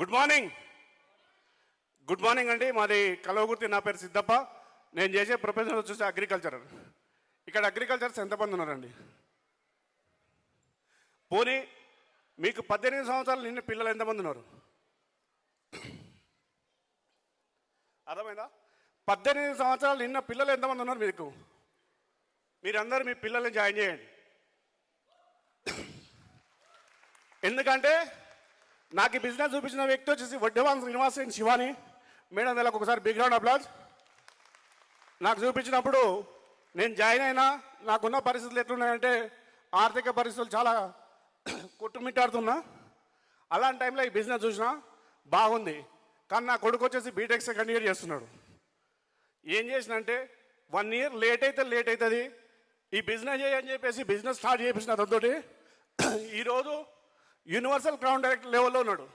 Good morning. Good morning అండి. మాది కలవగుర్తి. నా పేరు సిద్ధప్ప. నేను చేసే ప్రొఫెషన్ వచ్చేసి అగ్రికల్చర్. ఇక్కడ అగ్రికల్చర్స్ ఎంతమంది ఉన్నారండి? పోనీ మీకు 18 సంవత్సరాలు నిన్న పిల్లలు ఎంతమంది ఉన్నారు? అర్థమైందా? 18 సంవత్సరాలు నిన్న పిల్లలు ఎంతమంది ఉన్నారు మీకు? మీరందరూ మీ పిల్లల్ని జాయిన్ చేయండి. ఎందుకంటే నాకు ఈ బిజినెస్ చూపించిన వ్యక్తి వచ్చేసి వడ్డేవాన్ శ్రీనివాస్ అండ్ శివాని మేడం. నెలకు ఒకసారి బిగ్ రౌండ్ అప్లాజ్. నాకు చూపించినప్పుడు నేను జాయిన్ అయినా నాకున్న పరిస్థితులు ఎట్లున్నాయంటే ఆర్థిక పరిస్థితులు చాలా కొట్టుమిట్టాడుతున్నా. అలాంటి టైంలో ఈ బిజినెస్ చూసినా బాగుంది. కానీ నా కొడుకు వచ్చేసి బీటెక్ సెకండ్ ఇయర్ చేస్తున్నాడు. ఏం చేసినంటే 1 ఇయర్ లేట్ అవుతుంది ఈ బిజినెస్ చేయని చెప్పేసి బిజినెస్ స్టార్ట్ చేయించిన అతనితోటి ఈరోజు యూనివర్సల్ క్రౌన్ డైరెక్టర్ లెవెల్లో ఉన్నాడు.